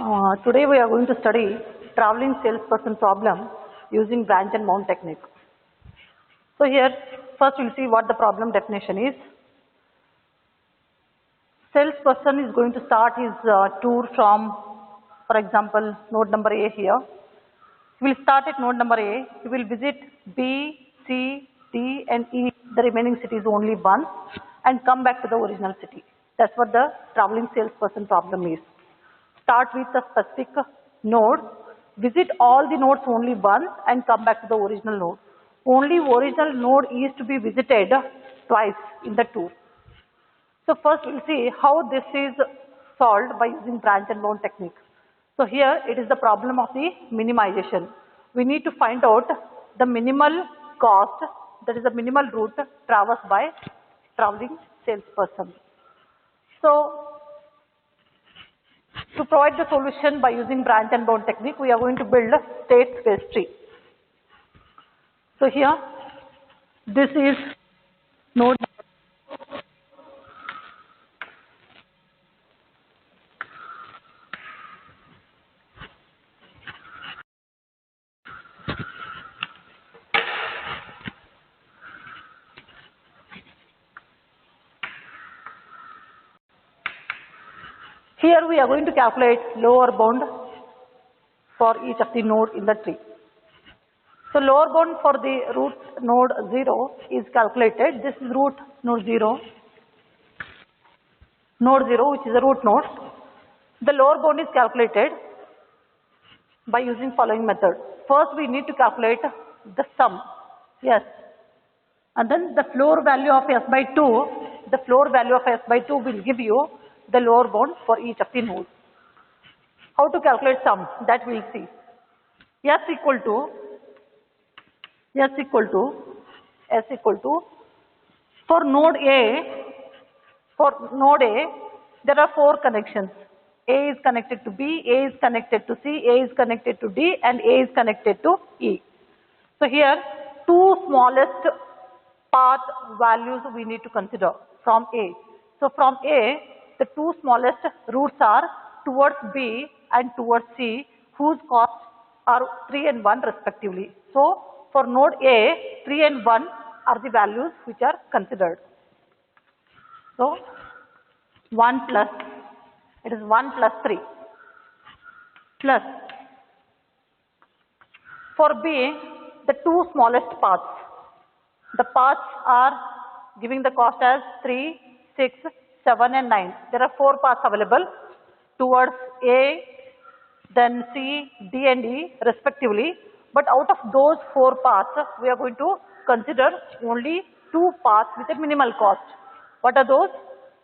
Today we are going to study traveling salesperson problem using branch and bound technique. So here first we'll see what the problem definition is. Salesperson is going to start his tour from, for example, node number A here. He will start at node number A. He will visit B, C, D and E, the remaining cities only once, and come back to the original city. That's what the traveling salesperson problem is. Start with a specific node, visit all the nodes only once and come back to the original node. Only original node is to be visited twice in the tour. So first we'll see how this is solved by using branch and bound technique. So here it is the problem of the minimization. We need to find out the minimal cost, that is the minimal route traversed by traveling salesperson. So to provide the solution by using branch and bound technique, we are going to build a state space tree. So here, this is node. Here we are going to calculate lower bound for each of the node in the tree. So lower bound for the root node 0 is calculated. This is root node 0, which is a root node. The lower bound is calculated by using following method. First we need to calculate the sum, yes, and then the floor value of S by 2, the floor value of S by 2 will give you the lower bound for each of the nodes. How to calculate sum, that we'll see. S equal to for node A there are 4 connections. A is connected to B, A is connected to C, A is connected to D and A is connected to E. So here 2 smallest path values we need to consider from A. So from A, the 2 smallest routes are towards B and towards C, whose costs are 3 and 1 respectively. So for node A, 3 and 1 are the values which are considered. So 1 plus, it is 1 plus 3 plus, for B, the 2 smallest paths. The paths are giving the cost as 3, 6, 7 and 9. There are 4 paths available towards A, then C, D and E respectively. But out of those 4 paths, we are going to consider only 2 paths with a minimal cost. What are those?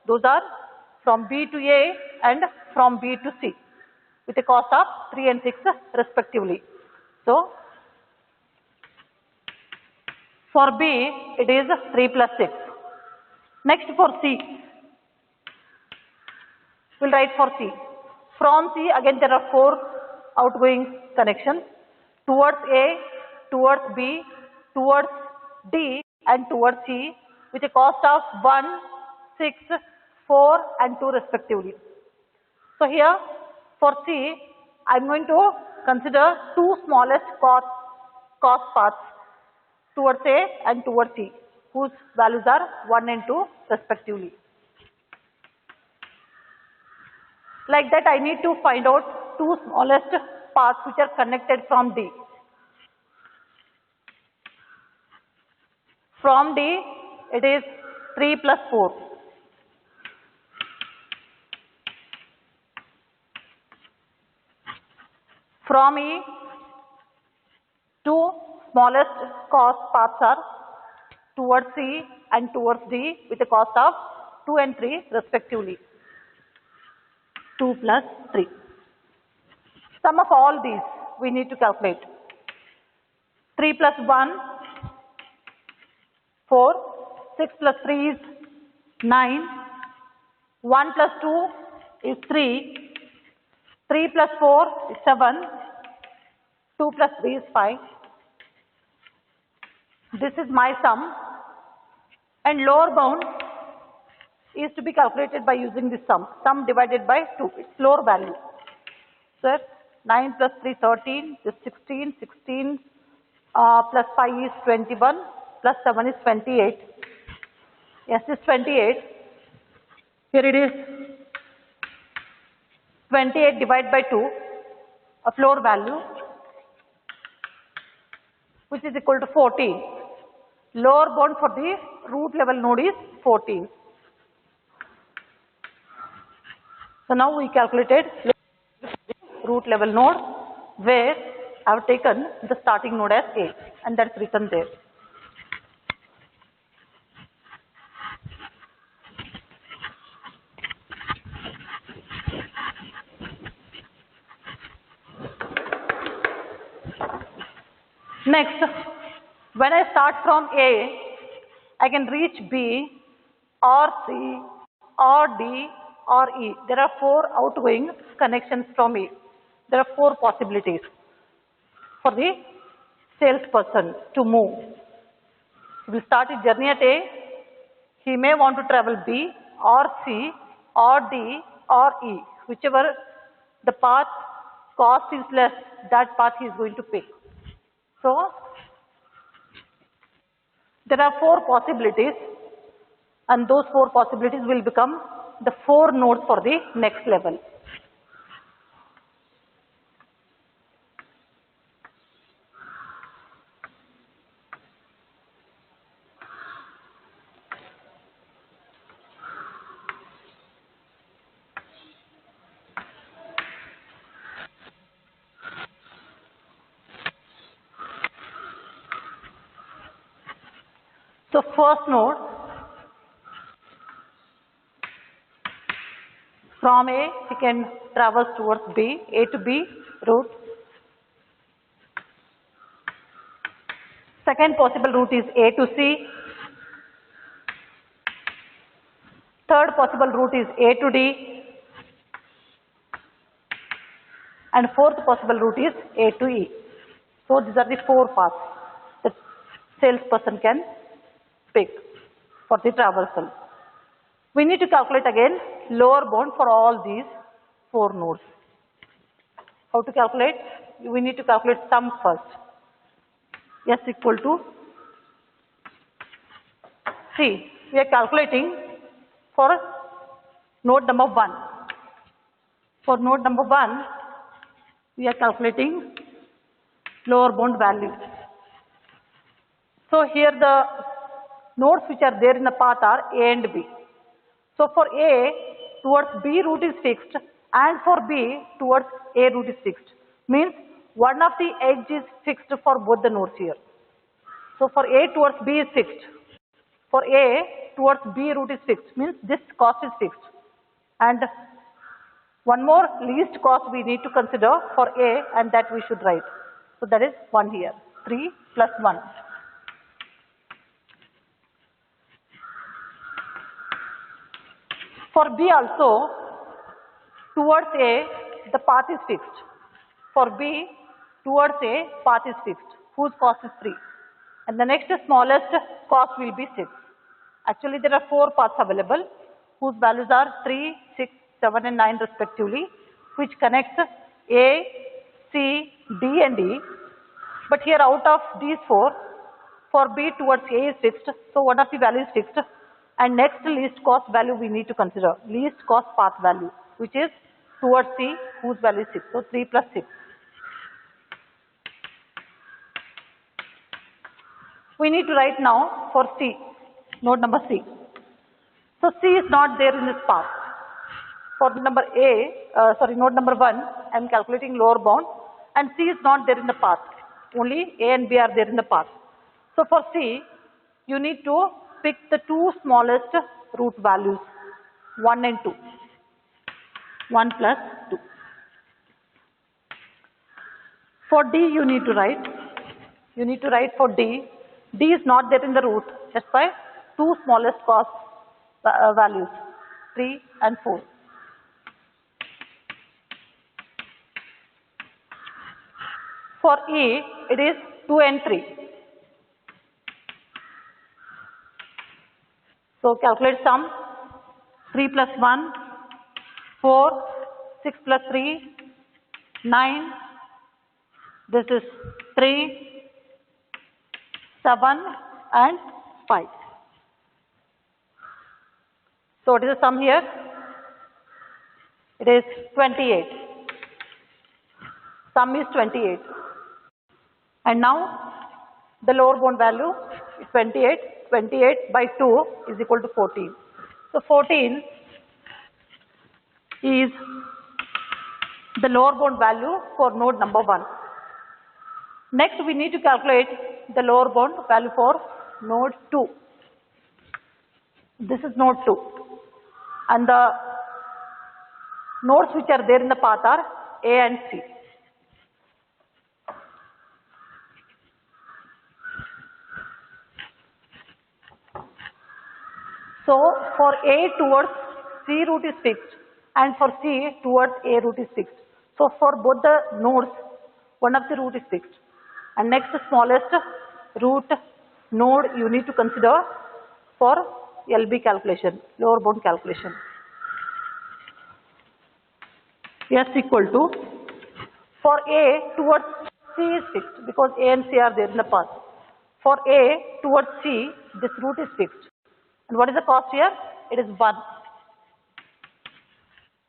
Those are from B to A and from B to C with a cost of 3 and 6 respectively. So for B, it is 3 plus 6. Next for C, we'll write for C. From C, again there are 4 outgoing connections towards A, towards B, towards D and towards C with a cost of 1, 6, 4 and 2 respectively. So here for C, I am going to consider 2 smallest cost paths towards A and towards C, whose values are 1 and 2 respectively. Like that, I need to find out 2 smallest paths which are connected from D. From D, it is 3 plus 4. From E, 2 smallest cost paths are towards C and towards D with a cost of 2 and 3 respectively. 2 plus 3. Sum of all these we need to calculate. 3 plus 1, 4. 6 plus 3 is 9. 1 plus 2 is 3. 3 plus 4 is 7. 2 plus 3 is 5. This is my sum, and lower bound is to be calculated by using this sum divided by 2, its lower value. Sir, 9 plus 3, 13, this 16, 16 plus 5 is 21, plus 7 is 28. Yes, it's 28. Here it is 28 divided by 2, a floor value, which is equal to 14. Lower bound for the root level node is 14. So now we calculated root level node where I have taken the starting node as A, and that's written there. Next, when I start from A, I can reach B or C or D or E. There are 4 outgoing connections from A. There are 4 possibilities for the salesperson to move. He will start his journey at A. He may want to travel B or C or D or E. Whichever the path cost is less, that path he is going to pick. So, there are 4 possibilities, and those 4 possibilities will become the 4 nodes for the next level. So, first node, from A, he can traverse towards B, A to B route. Second possible route is A to C. Third possible route is A to D. And fourth possible route is A to E. So, these are the 4 paths that salesperson can pick for the traversal. We need to calculate again lower bound for all these 4 nodes. How to calculate? We need to calculate sum first. S equal to, see, we are calculating for node number 1. For node number 1, we are calculating lower bound value. So here the nodes which are there in the path are A and B. So for A, towards B route is fixed, and for B, towards A route is fixed. Means one of the edge is fixed for both the nodes here. So for A towards B is fixed. For A towards B route is fixed. Means this cost is fixed. And one more least cost we need to consider for A, and that we should write. So that is 1 here. 3 plus 1. For B also, towards A, the path is fixed. For B, towards A, path is fixed, whose cost is 3. And the next smallest cost will be 6. Actually, there are 4 paths available, whose values are 3, 6, 7 and 9 respectively, which connects A, C, D and E. But here out of these 4, for B towards A is fixed, so one of the values is fixed. And next least cost value we need to consider, least cost path value, which is towards C, whose value is 6. So 3 plus 6. We need to write now for C, node number C. So C is not there in this path. For number node number 1, I am calculating lower bound, and C is not there in the path. Only A and B are there in the path. So for C, you need to pick the 2 smallest root values, 1 and 2. 1 plus 2. For D, you need to write for D. D is not there in the root. That's why 2 smallest cost values, 3 and 4. For E, it is 2 and 3. So calculate sum. 3 plus 1, 4, 6 plus 3, 9, this is 3, 7 and 5. So what is the sum here? It is 28. Sum is 28. And now the lower bound value is 28. 28 by 2 is equal to 14. So 14 is the lower bound value for node number 1. Next we need to calculate the lower bound value for node 2. This is node 2. And the nodes which are there in the path are A and C. So for A towards C route is fixed and for C towards A route is fixed. So for both the nodes, one of the route is fixed. And next smallest route node you need to consider for LB calculation, lower bound calculation. S equal to, for A towards C is fixed because A and C are there in the path. For A towards C, this route is fixed. And what is the cost here? It is 1.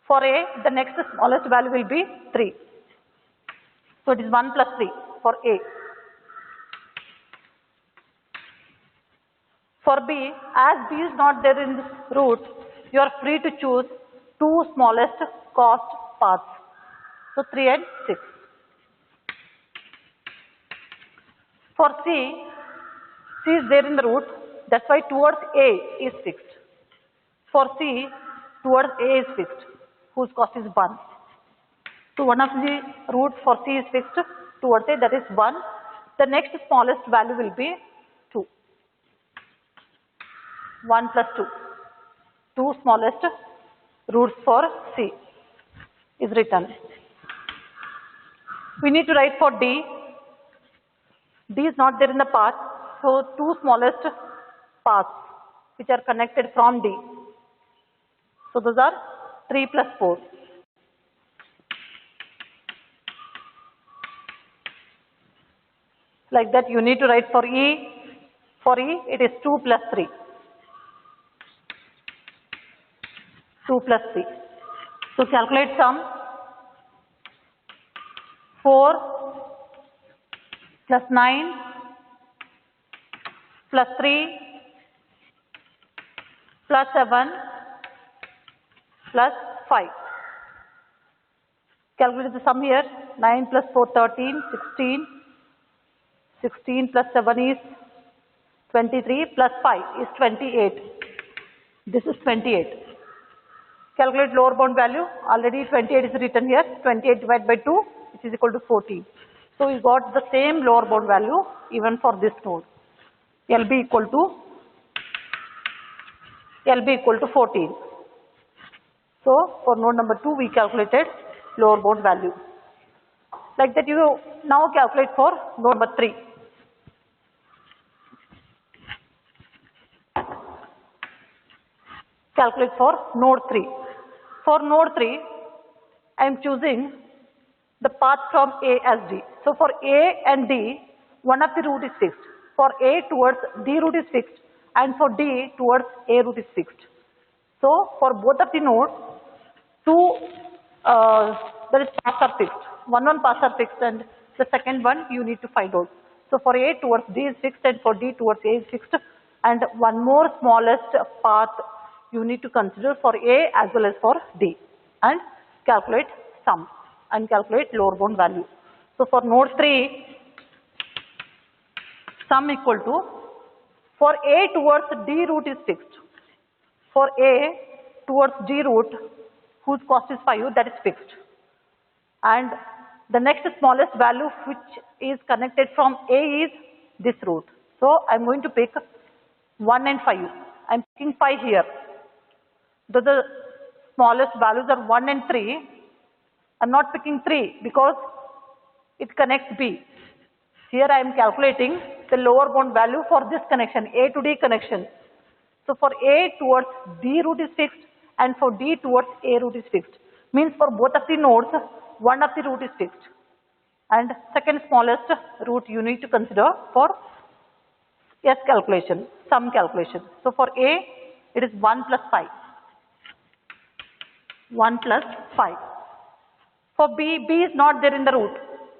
For A, the next smallest value will be 3. So it is 1 plus 3 for A. For B, as B is not there in this route, you are free to choose 2 smallest cost paths. So 3 and 6. For C, C is there in the route, that's why towards A is fixed. For C, towards A is fixed, whose cost is 1. So one of the routes for C is fixed towards A, that is 1. The next smallest value will be 2. 1 plus 2. 2 smallest routes for C is written. We need to write for D. D is not there in the path, so 2 smallest paths which are connected from D. So those are 3 plus 4. Like that you need to write for E. For E it is 2 plus 3. 2 plus 3. So calculate sum. 4 plus 9 plus 3 plus 7 plus 5. Calculate the sum here. 9 plus 4, 13, 16. 16 plus 7 is 23 plus 5 is 28. This is 28. Calculate lower bound value. Already 28 is written here. 28 divided by 2, which is equal to 14. So we got the same lower bound value even for this node. LB equal to 14. So for node number 2 we calculated lower bound value. Like that you now calculate for node number 3. Calculate for node 3. For node 3, I am choosing the path from A as D. So for A and D, one of the route is fixed. For A towards D route is fixed and for D towards A route is fixed. So for both of the nodes, 2 paths are fixed. One paths are fixed and the second one you need to find out. So for A towards D is fixed and for D towards A is fixed, and one more smallest path you need to consider for A as well as for D, and calculate sum and calculate lower bound value. So for node 3, sum equal to, for A towards D route is fixed. For A towards D route, whose cost is 5, that is fixed. And the next smallest value which is connected from A is this route. So I am going to pick 1 and 5. I am picking 5 here. Though the smallest values are 1 and 3, I am not picking 3 because it connects B. Here I am calculating the lower bound value for this connection, A to D connection. So for A towards D route is fixed and for D towards A route is fixed. Means for both of the nodes, one of the root is fixed. And second smallest root you need to consider for S calculation, sum calculation. So for A, it is 1 plus 5. 1 plus 5. For B, B is not there in the root.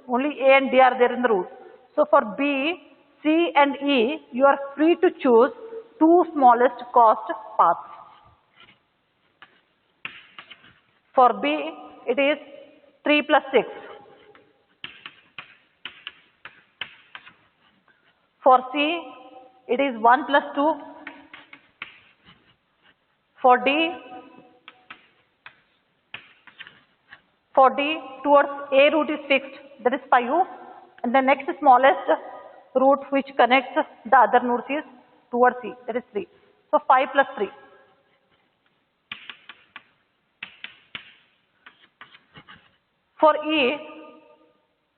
Only A and B are there in the root. So for B, C and E, you are free to choose two smallest cost paths. For B, it is 3 plus 6. For C, it is 1 plus 2. For D, towards A root is fixed, that is 5. And the next smallest root which connects the other nodes is towards C, that is 3. So 5 plus 3. For E,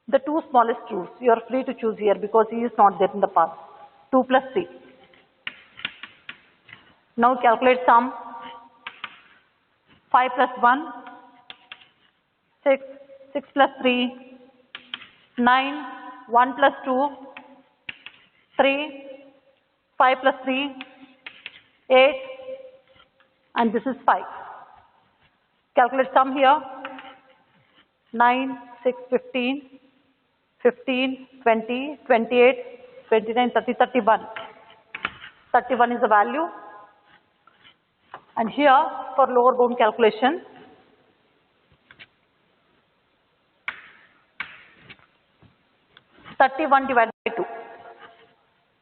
the two smallest roots, you are free to choose here because E is not there in the path. 2 plus 3. Now calculate sum. 5 plus 1, 6, 6 plus 3, 9, 1 plus 2, 3, 5 plus 3, 8, and this is 5. Calculate sum here. 9, 6, 15, 15, 20, 28, 29, 30, 31. 31 is the value. And here for lower bound calculation, (31 divided by 2).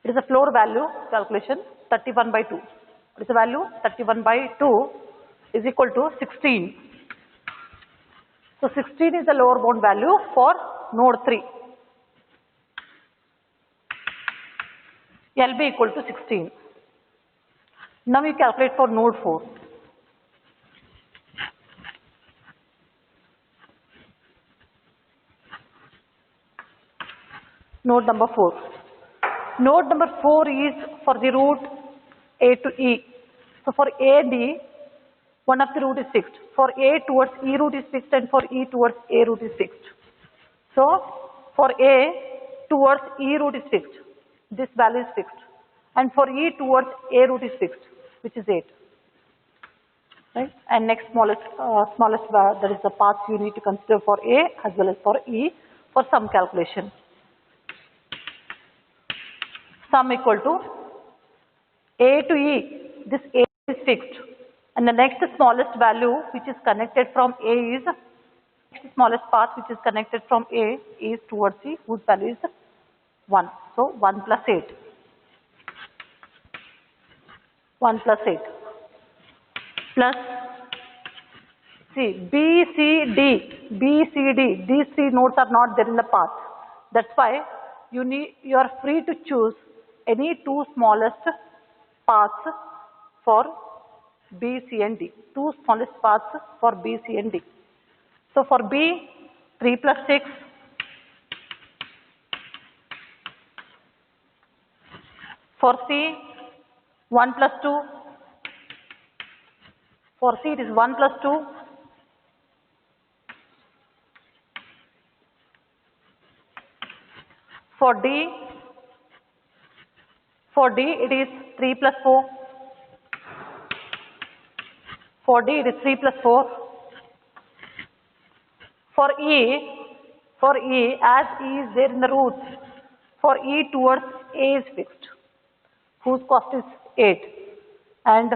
It is a floor value calculation, 31 by 2. What is the value? 31 by 2 is equal to 16. So 16 is the lower bound value for node 3. LB equal to 16. Now we calculate for node 4. Node number 4. Node number 4 is for the root A to E. So for A and E, one of the root is fixed. For A towards E root is fixed and for E towards A root is fixed. So for A towards E root is fixed. This value is fixed. And for E towards A root is fixed, which is 8. Right? And next smallest that is the path you need to consider for A as well as for E for sum calculation. Sum equal to A to E. This A is fixed. And the next smallest value which is connected from A is, next smallest path which is connected from A is towards C, whose value is 1. So 1 plus 8. 1 plus 8. Plus C, B, C, D. B, C, D. These three nodes are not there in the path. That's why you are free to choose any two smallest paths for B, C and D. Two smallest paths for B, C and D. So for B, 3 plus 6. For C, 1 plus 2. For C, it is 1 plus 2. For D, it is 3 plus 4. For D, it is 3 plus 4. For E, as E is there in the roots, for E towards A is fixed, whose cost is 8. And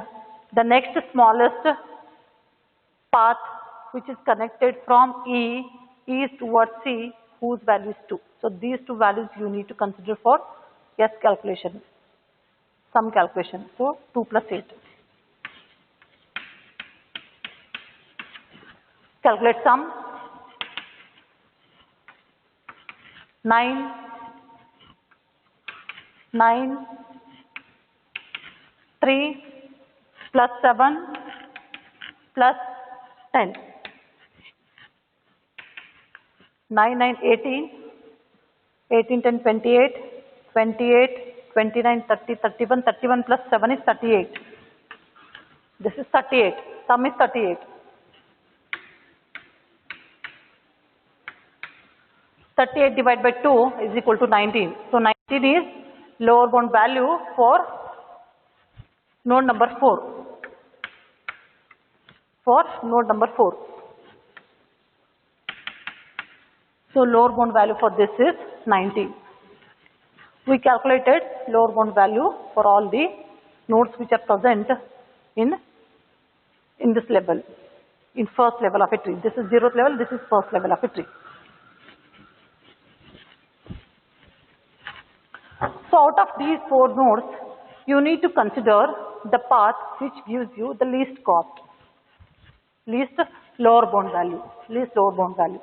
the next smallest path which is connected from E is towards C, whose value is 2. So these two values you need to consider for S calculation, sum calculation. So 2 plus 8. Calculate sum. 9, 3 plus 7 plus 10. 9, 9, 18, 18, 10, 28, 28, 29, 30, 31, 31 plus 7 is 38. This is 38, sum is 38. 38 divided by 2 is equal to 19. So 19 is lower bound value for node number 4. For node number 4. So lower bound value for this is 19. We calculated lower bound value for all the nodes which are present in this level, in first level of a tree. This is 0th level, this is first level of a tree. So out of these 4 nodes, you need to consider the path which gives you the least cost, least lower bound value, least lower bound value.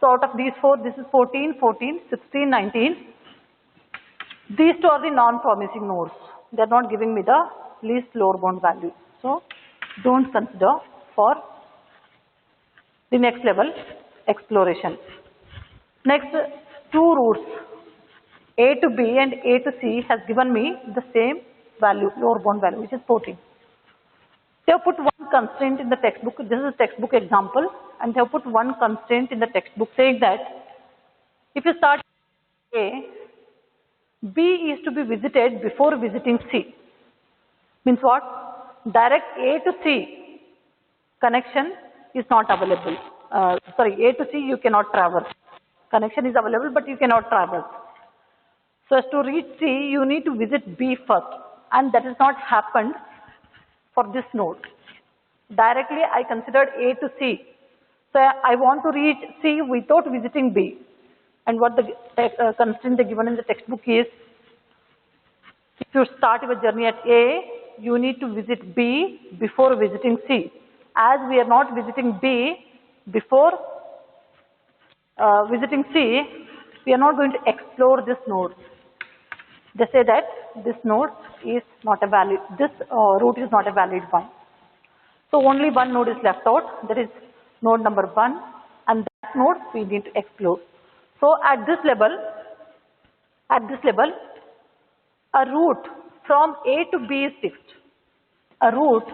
So out of these 4, this is 14, 14, 16, 19. These 2 are the non-promising nodes. They are not giving me the least lower bound value. So don't consider for the next level exploration. Next, 2 routes, A to B and A to C, has given me the same value, lower bound value, which is 14. They have put one constraint in the textbook. This is a textbook example, and they have put one constraint in the textbook saying that if you start A, B is to be visited before visiting C. Means what? Direct A to C connection is not available. A to C you cannot traverse. Connection is available, but you cannot traverse. So as to reach C, you need to visit B first, and that has not happened for this node. Directly I considered A to C. So I want to reach C without visiting B. And what the constraint they given in the textbook is, if you start your journey at A, you need to visit B before visiting C. As we are not visiting B before visiting C, we are not going to explore this node. They say that this node is not a valid, this route is not a valid one. So only one node is left out, that is node number 1, and that node we need to explore. So at this level, a route from A to B is fixed. A route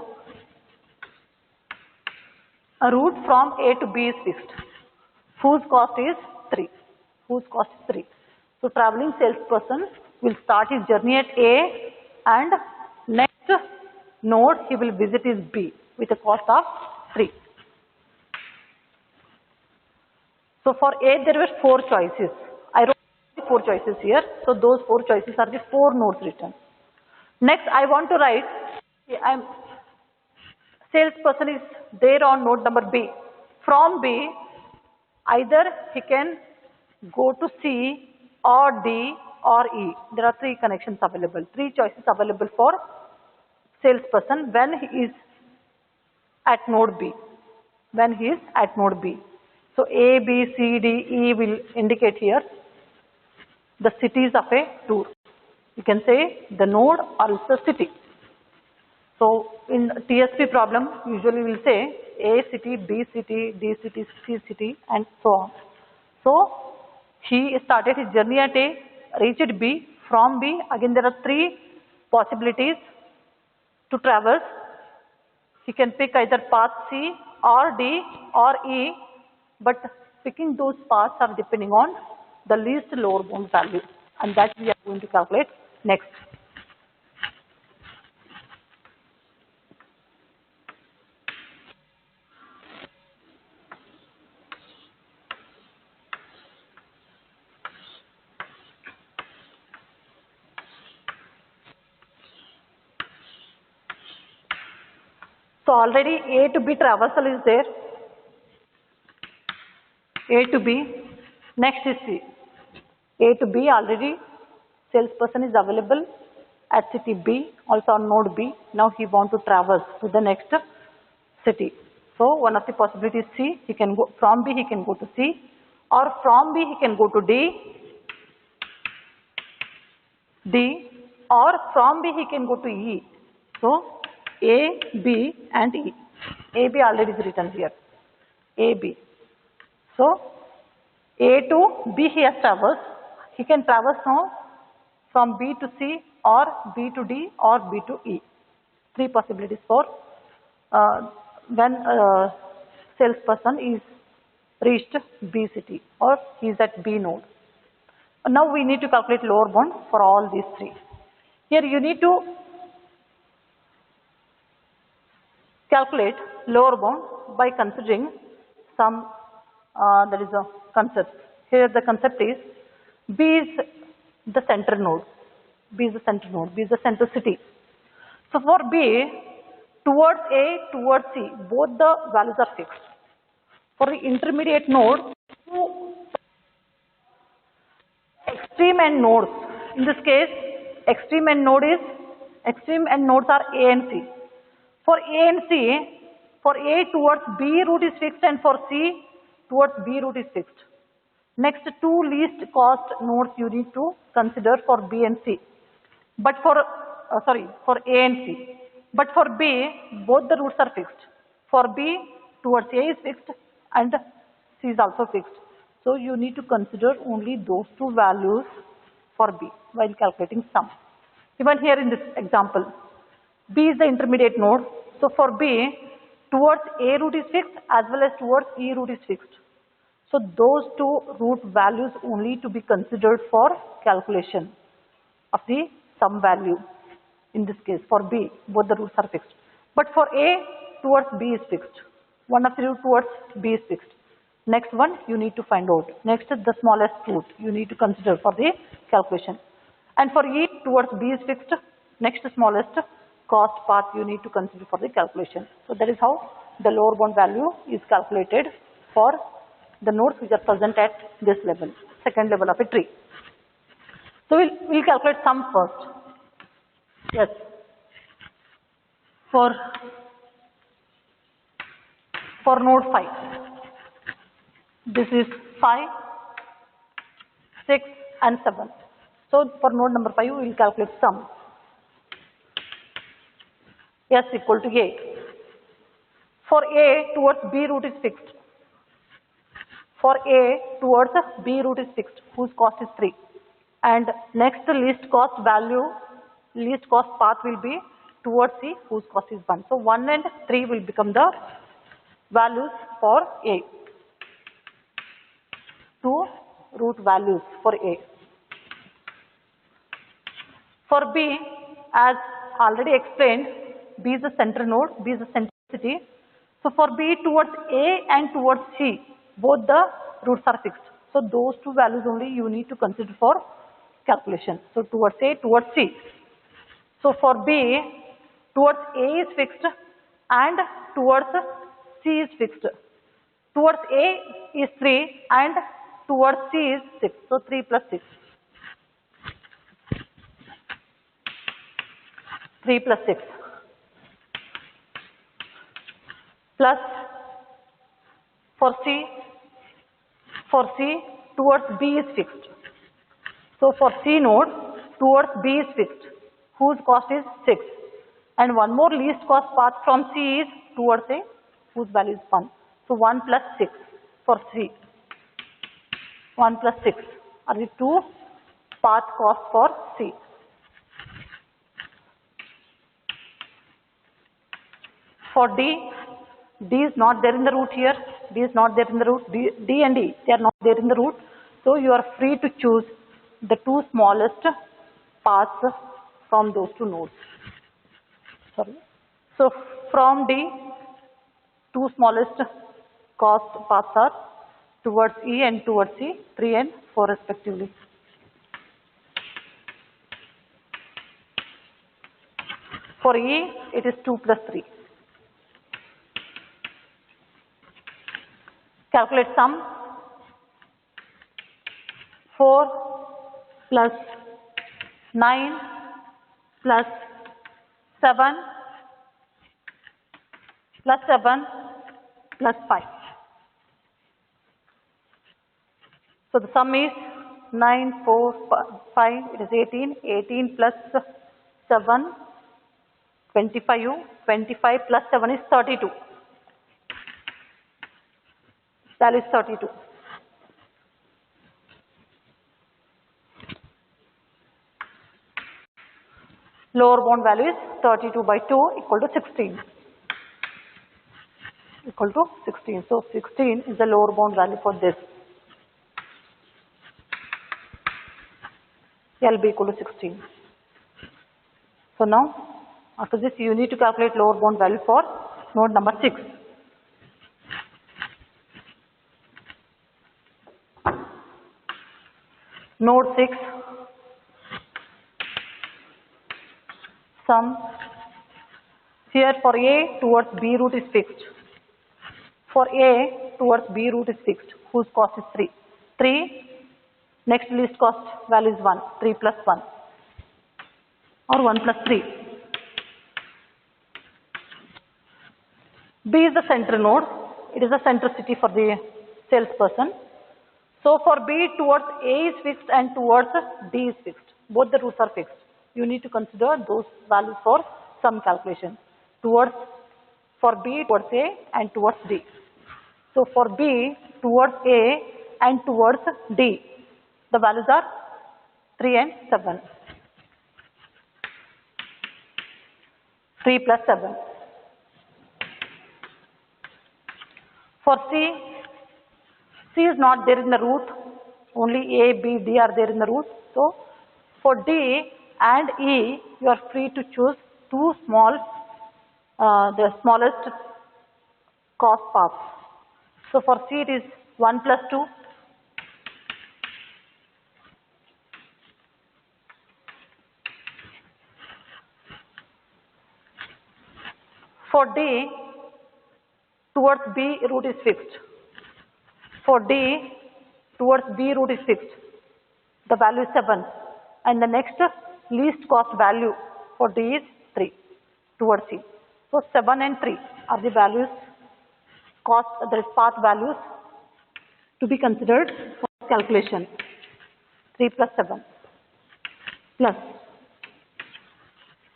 from A to B is fixed, whose cost is 3. So traveling salesperson will start his journey at A, and next node he will visit is B with a cost of 3. So for A there were 4 choices. I wrote 4 choices here. So those 4 choices are the 4 nodes written. Next I want to write, salesperson is there on node number B. From B, either he can go to C or D or E. There are 3 connections available, 3 choices available for salesperson when he is at node B. So A, B, C, D, E will indicate here the cities of a tour. You can say the node or it's a city. So in TSP problem, usually we will say A city, B city, D city, C city, and so on. So he started his journey at A, reached B. From B, again there are 3 possibilities to traverse. He can pick either path C or D or E, but picking those paths are depending on the least lower bound value, and that we are going to calculate next. So already A to B traversal is there. A to B. Next is C. A to B already salesperson is available at city B, also on node B. Now he wants to traverse to the next city. So one of the possibilities C, he can go from B, he can go to C, or from B he can go to D, or from B he can go to E. So A, B and E. A, B already is written here. A, B. So A to B he has traversed. He can traverse now from B to C or B to D or B to E. 3 possibilities for when a salesperson is reached B city, or he is at B node. Now we need to calculate lower bound for all these three. Here you need to calculate lower bound by considering some that is a concept. Here the concept is B is the center node. B is the center node. B is the center city. So for B, towards A, towards C, both the values are fixed. For the intermediate node, two extreme end nodes. In this case, extreme end nodes are A and C. For A and C, for A towards B route is fixed, and for C towards B route is fixed. Next, two least cost nodes you need to consider for B and C. But for A and C. But for B, both the routes are fixed. For B, towards A is fixed and C is also fixed. So you need to consider only those two values for B while calculating sum. Even here in this example, B is the intermediate node. So for B, towards A route is fixed as well as towards E route is fixed. So those two root values only to be considered for calculation of the sum value. In this case, for B, both the roots are fixed. But for A, towards B is fixed. One of the root towards B is fixed. Next one you need to find out. Next is the smallest root you need to consider for the calculation. And for E, towards B is fixed. Next smallest cost path you need to consider for the calculation. So that is how the lower bound value is calculated for the nodes which are present at this level, second level of a tree. So we'll calculate sum first. Yes. For node 5, this is 5, 6 and 7. So for node number 5, we will calculate sum. S equal to A. For A, towards B route is fixed. For A, towards B route is fixed, whose cost is 3. And next least cost path will be towards C, whose cost is 1. So 1 and 3 will become the values for A. Two root values for A. For B, as already explained, B is the center node, B is the center city. So for B, towards A and towards C, both the roots are fixed. So those two values only you need to consider for calculation. So towards A, towards C. So for B, towards A is fixed and towards C is fixed. Towards A is 3 and towards C is 6. So 3 plus 6. 3 plus 6. Plus for C, towards B is fixed. So for C node, towards B is fixed, whose cost is 6. And one more least cost path from C is towards A, whose value is 1. So 1 plus 6 for C. 1 plus 6 are the two path costs for C. For D, D is not there in the root here. D is not there in the root. D and E, they are not there in the root. So you are free to choose the two smallest paths from those two nodes. Sorry. So from D, two smallest cost paths are towards E and towards C, 3 and 4 respectively. For E, it is 2 plus 3. Calculate sum. 4 plus 9 plus 7 plus 7 plus 5. So the sum is 9, 4, 5, it is 18. 18 plus 7, 25. 25 plus 7 is 32. Value is 32. Lower bound value is 32 by 2 equal to 16. equal to 16. So 16 is the lower bound value for this. LB equal to 16. So now, after this, you need to calculate lower bound value for node number 6. Node 6, sum. Here for A towards B root is fixed. For A towards B root is fixed, whose cost is 3. 3, next least cost value is 1, 3 plus 1 or 1 plus 3. B is the center node, it is the centricity for the salesperson. So for B towards A is fixed and towards D is fixed. Both the roots are fixed. You need to consider those values for sum calculation. For B towards A and towards D. So for B towards A and towards D, the values are 3 and 7. 3 plus 7. For C, C is not there in the root, only A, B, D are there in the root. So for D and E, you are free to choose two the smallest cost paths. So for C it is 1 plus 2. For D, towards B root is fixed. For D, towards B root is fixed. The value is 7. And the next least cost value for D is 3 towards C. So 7 and 3 are the values, path values to be considered for calculation. 3 plus 7 plus.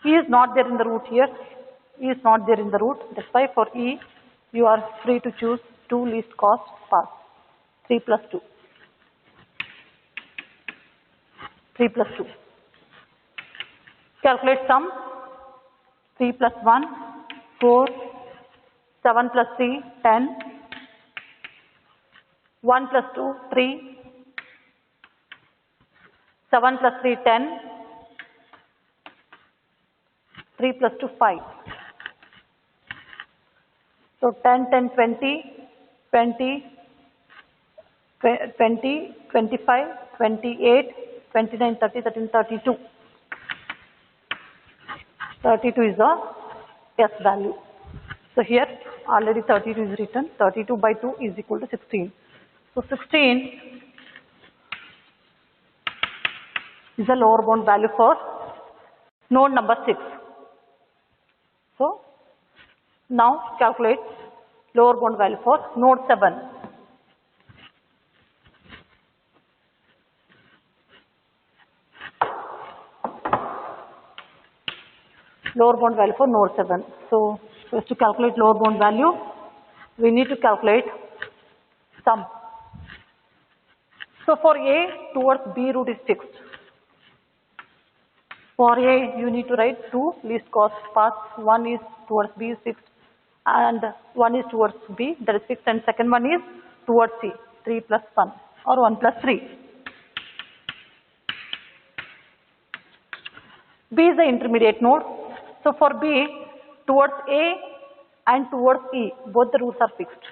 E is not there in the root here. E is not there in the root. That's why for E, you are free to choose two least cost paths. 3 plus 2. 3 plus 2. Calculate sum. 3 plus 1, 4. 7 plus 3, 10. 1 plus 2, 3. 7 plus 3, 10. 3 plus 2, 5. So 10, 10, 20, 20, 20, 25, 28, 29, 30, 13, 32. 32 is the S value. So here already 32 is written. 32 by 2 is equal to 16. So 16 is the lower bound value for node number 6. So now calculate lower bound value for node 7. Lower bound value for node 7. So to calculate lower bound value, we need to calculate sum. So for A towards B root is fixed. For A, you need to write two least cost paths. One is towards B is fixed and one is towards B, that is fixed, and second one is towards C, 3 plus 1 or 1 plus 3. B is the intermediate node. So for B, towards A and towards E, both the roots are fixed.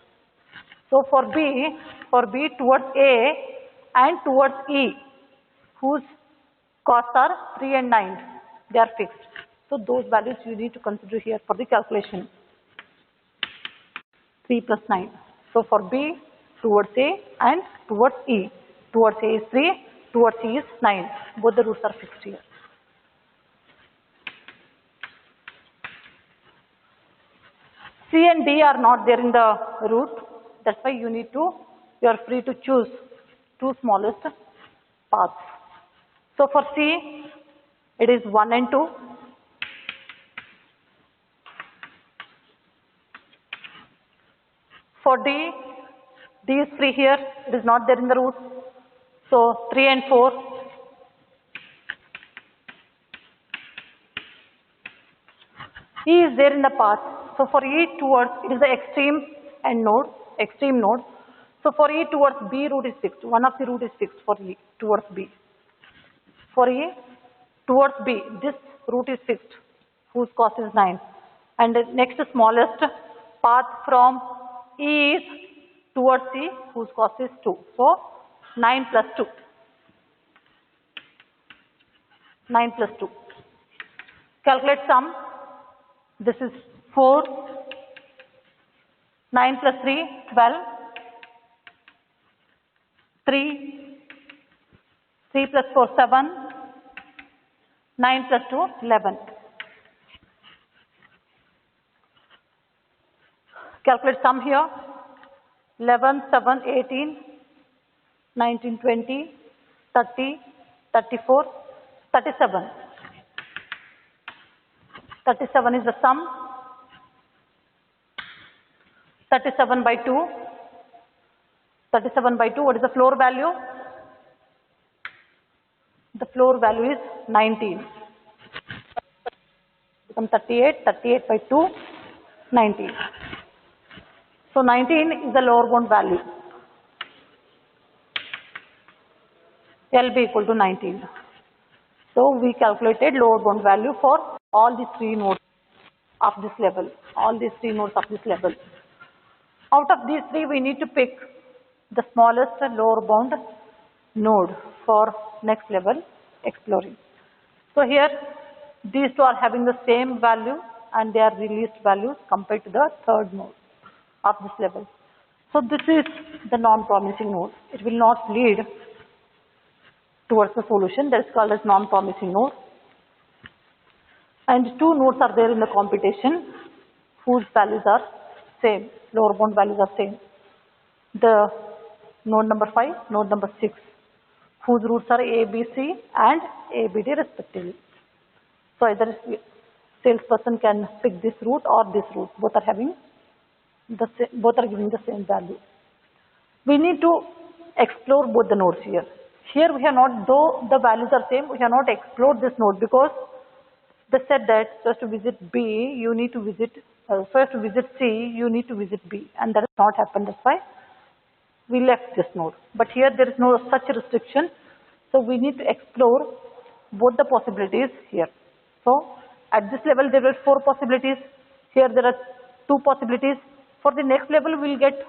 So for B towards A and towards E, whose costs are 3 and 9, they are fixed. So those values you need to consider here for the calculation. 3 plus 9. So for B towards A and towards E, towards A is 3, towards E is 9. Both the roots are fixed here. C and D are not there in the root. That's why you are free to choose two smallest paths. So for C, it is 1 and 2. For D, D is free here. It is not there in the root. So 3 and 4. E is there in the path. So for E towards, it is the extreme end node, extreme node. So for E towards B, root is fixed. One of the root is fixed for E towards B. For E towards B, this root is fixed, whose cost is 9. And the next smallest path from E is towards C, whose cost is 2. So 9 plus 2. 9 plus 2. Calculate sum. This is 4. 9 plus 3, 12. 3. 3 plus 4, 7. 9 plus 2, 11. Calculate sum here. 11, 7, 18, 19, 20, 30, 34, 37. 37 is the sum. 37 by 2. 37 by 2, what is the floor value? The floor value is 19. Become 38, 38 by 2, 19. So 19 is the lower bound value. LB equal to 19. So we calculated lower bound value for all these 3 nodes of this level. All these 3 nodes of this level. Out of these 3, we need to pick the smallest lower bound node for next level exploring. So here, these 2 are having the same value and they are released values compared to the third node of this level. So this is the non-promising node. It will not lead towards the solution. That is called as non-promising node. And 2 nodes are there in the computation whose values are same. Lower bound values are same. The node number 5, node number 6, whose roots are A, B, C and A, B, D respectively. So either salesperson can pick this root or this root. Both are having both are giving the same value. We need to explore both the nodes here. Here we have not, though the values are same, we have not explored this node because they said that so as to visit B, you need to visit, so as to visit C, you need to visit B, and that has not happened. That's why we left this node. But here there is no such restriction, so we need to explore both the possibilities here. So at this level there were 4 possibilities. Here there are 2 possibilities. For the next level we will get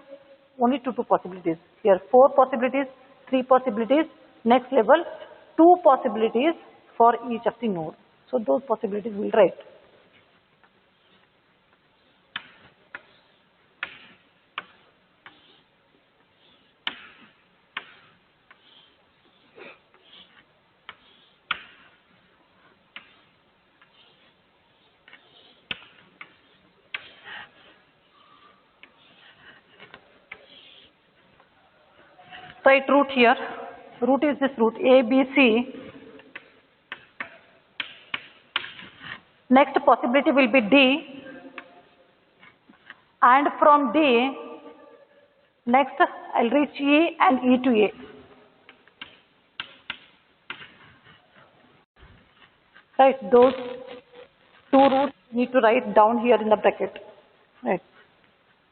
only 2 possibilities. Here 4 possibilities, 3 possibilities. Next level 2 possibilities for each of the nodes. So those possibilities we will write. Write root here. Root is this root A, B, C. Next possibility will be D. And from D, next I'll reach E and E to A. Right, those 2 roots need to write down here in the bracket. Right.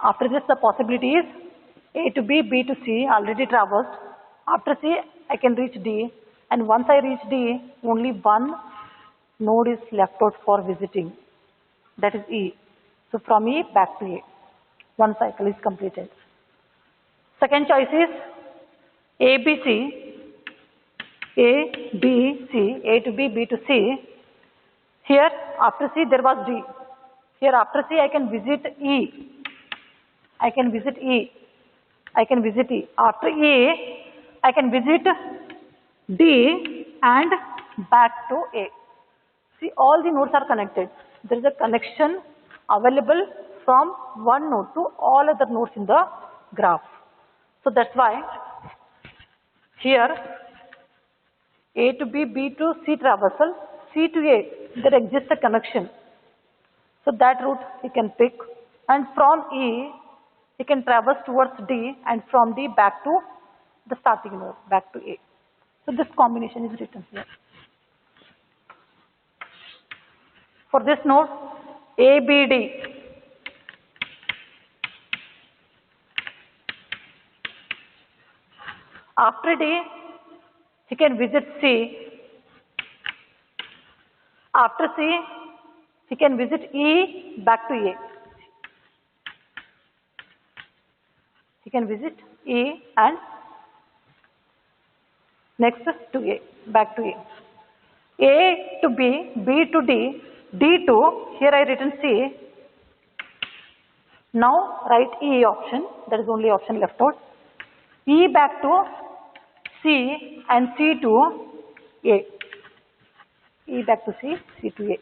After this, the possibility is A to B, B to C, already traversed. After C, I can reach D. And once I reach D, only one node is left out for visiting. That is E. So from E back to A. One cycle is completed. Second choice is A, B, C. A, B, C. A to B, B to C. Here, after C, there was D. Here, after C, I can visit E. I can visit E. I can visit E. After E, I can visit D and back to A. See, all the nodes are connected. There is a connection available from one node to all other nodes in the graph. So that's why here A to B, B to C traversal, C to A, there exists a connection. So that route he can pick, and from E he can traverse towards D, and from D back to the starting node, back to A. So this combination is written here. For this node, ABD, After D, he can visit C. After C, he can visit E back to A. He can visit E and next to A, back to A. A to B, B to D, D to, here I written C. Now write E option, that is only option left out. E back to C and C to A. E back to C, C to A.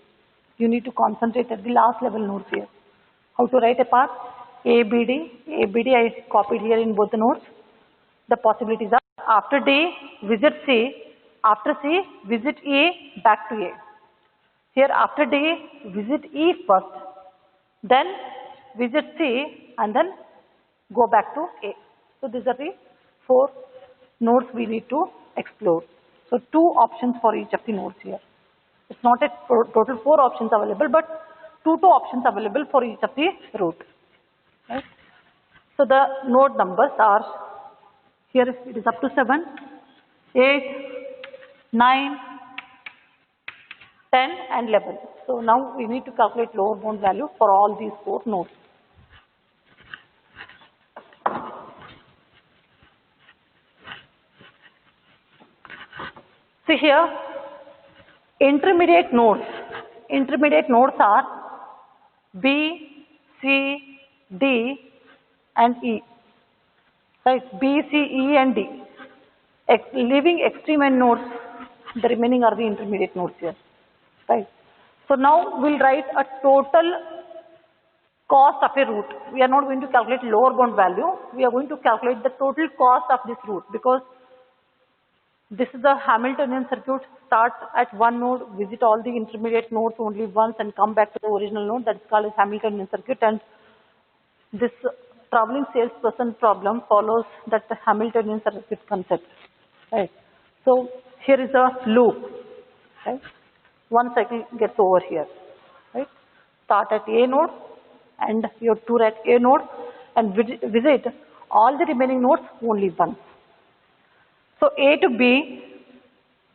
You need to concentrate at the last level nodes here. How to write a path? ABD I copied here in both the nodes. The possibilities are after D, visit C, after C, visit E, back to A. Here after D, visit E first, then visit C and then go back to A. So these are the 4 nodes we need to explore. So 2 options for each of the nodes here. It's not a total 4 options available, but 2 options available for each of the route. Right? So the node numbers are, here it is up to 7, 8, 9, 10 and 11. So now we need to calculate lower bound value for all these 4 nodes. See here, intermediate nodes are B, C, D and E. Right, B, C, E and D. Leaving extreme end nodes, the remaining are the intermediate nodes here. Right. So now we'll write a total cost of a route. We are not going to calculate lower bound value. We are going to calculate the total cost of this route, because this is the Hamiltonian circuit. Start at one node, visit all the intermediate nodes only once and come back to the original node. That is called as Hamiltonian circuit, and this traveling salesperson problem follows that Hamiltonian circuit concept. Right. So here is a loop. Right. One cycle gets over here. Right. Start at A node and your tour at A node and visit all the remaining nodes only once. So A to B,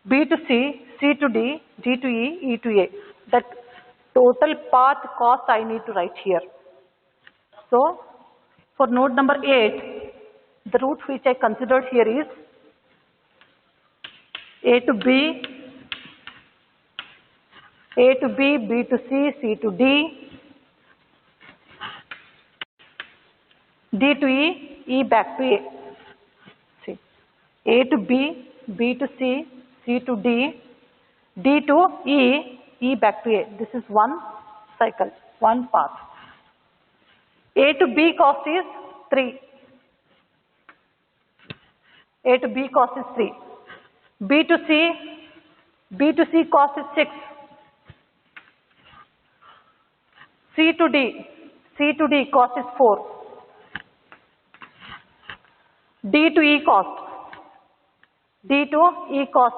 B to C, C to D, D to E, E to A. That total path cost I need to write here. So for node number 8, the route which I considered here is A to B, A to B, B to C, C to D, D to E, E back to A. See, A to B, B to C, C to D, D to E, E back to A. This is one cycle, one path. A to B cost is 3. A to B cost is 3. B to C cost is 6. C to D cost is 4. D to E cost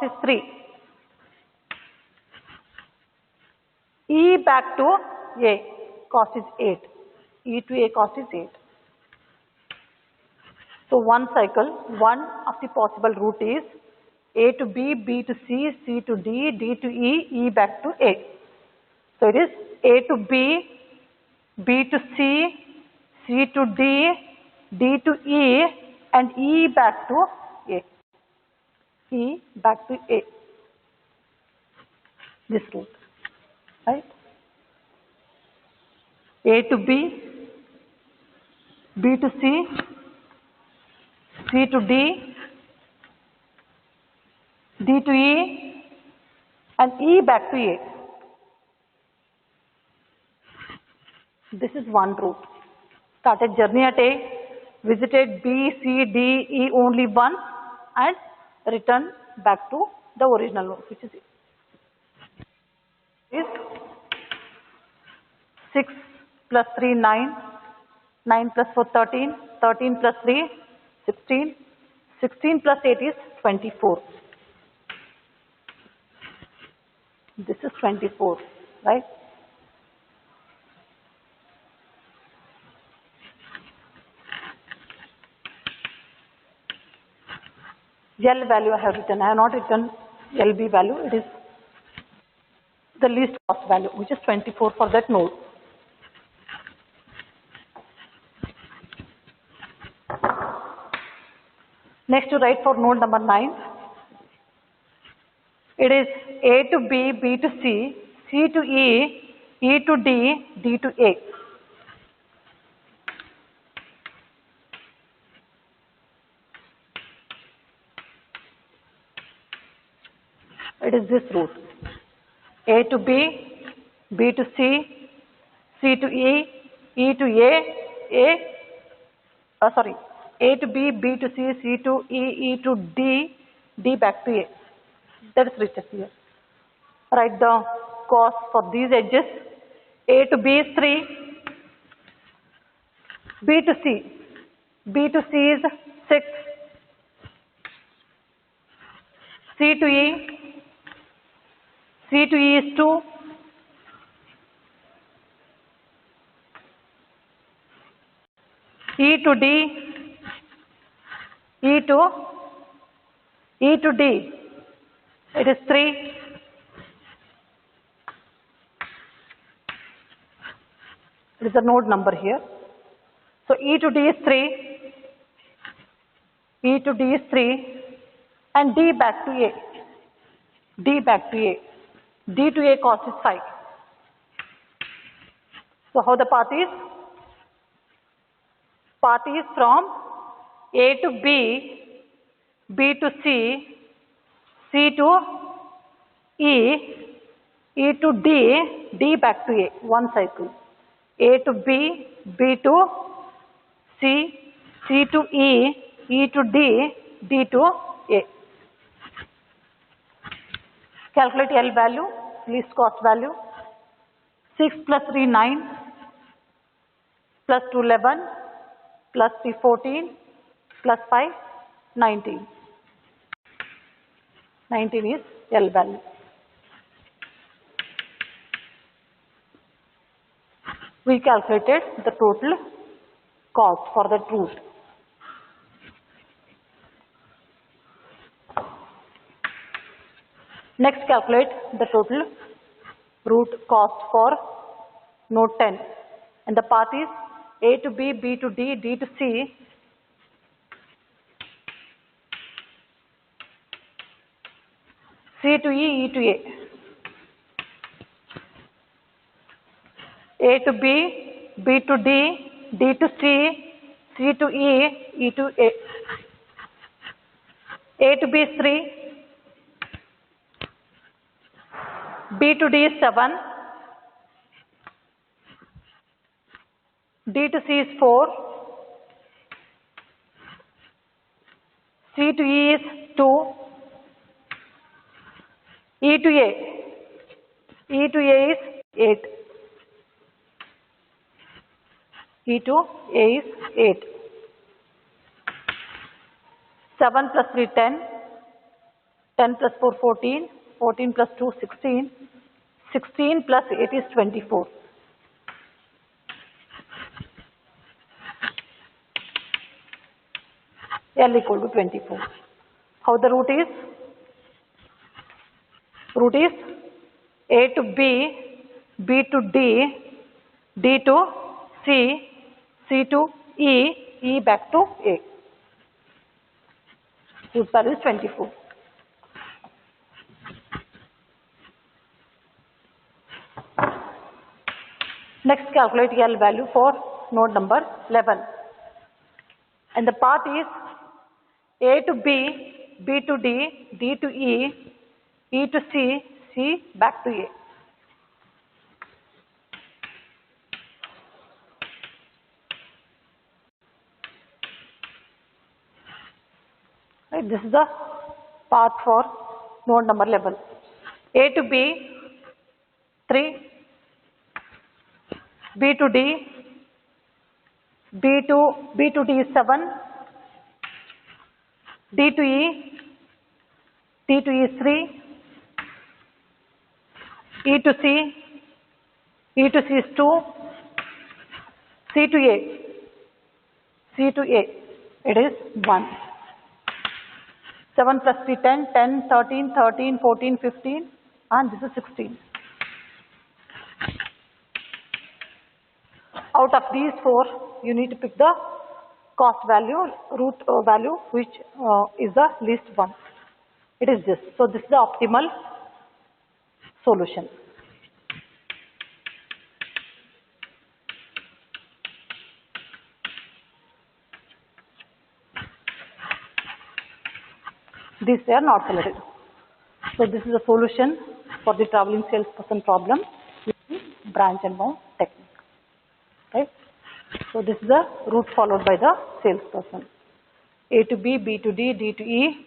is 3. E back to A cost is 8. E to A cost is 8. So one cycle, one of the possible route is A to B, B to C, C to D, D to E, E back to A. So it is A to B, B to C, C to D, D to E and E back to A. E back to A. This route. Right? A to B, B to C, C to D, D to E and E back to A. This is one route. Started journey at A, visited B, C, D, E only once and returned back to the original route, which is 6 plus 3, 9, 9 plus 4, 13, 13 plus 3, 16, 16 plus 8 is 24. This is 24, right? L value I have written. I have not written LB value. It is the least cost value, which is 24 for that node. Next, to write for node number 9. It is A to B, B to C, C to E, E to D, D to A. It is this route. A to B, B to C, C to E, E to A to B, B to C, C to E, E to D, D back to A. That is written here. Write the cost for these edges. A to B is 3, B to C. B to C is 6, C to E, C to E is 2, E to D, E to D, it is 3, it is the node number here. So E to D is 3, E to D is 3, and D back to A, D back to A, D to A cost is 5. So how the path is? Path is from A to B, B to C, C to E, E to D, D back to A, one cycle. A to B, B to C, C to E, E to D, D to A. Calculate L value, least cost value. 6 plus 3, 9, plus 2, 11, plus 3, 14, plus 5, 19. 19 is L value. We calculated the total cost for that route. Next, calculate the total route cost for node 10. And the path is A to B, B to D, D to C, C to E, E to A. A to B, B to D, D to C, C to E, E to A. A to B is 3, B to D is 7, D to C is 4, C to E is 2, E to A, E to A is 8, E to A is 8. 7 plus 3, 10, 10 plus 4, 14, 14 plus 2, 16, 16 plus 8 is 24. L equal to 24. How the route is? Route is A to B, B to D, D to C, C to E, E back to A. Route value is 24. Next, calculate L value for node number 11. And the path is A to B, B to D, D to E, E to C, C back to A. Right, this is the path for node number 11. A to B, 3, B to D, B to D is 7, D to E, D to E is 3, E to C, E to C is 2, C to A, C to A, it is 1. 7 plus 3, 10, 10, 13, 13, 14, 15, and this is 16. Out of these four, you need to pick the cost value, root value, which is the least one. It is this. So this is the optimal solution. These are not selected. So this is a solution for the traveling salesperson problem using branch and bound technique. Right? So this is the route followed by the salesperson. A to B, B to D, D to E,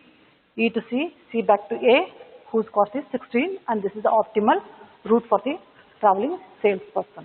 E to C, C back to A, whose cost is 16, and this is the optimal route for the traveling salesperson.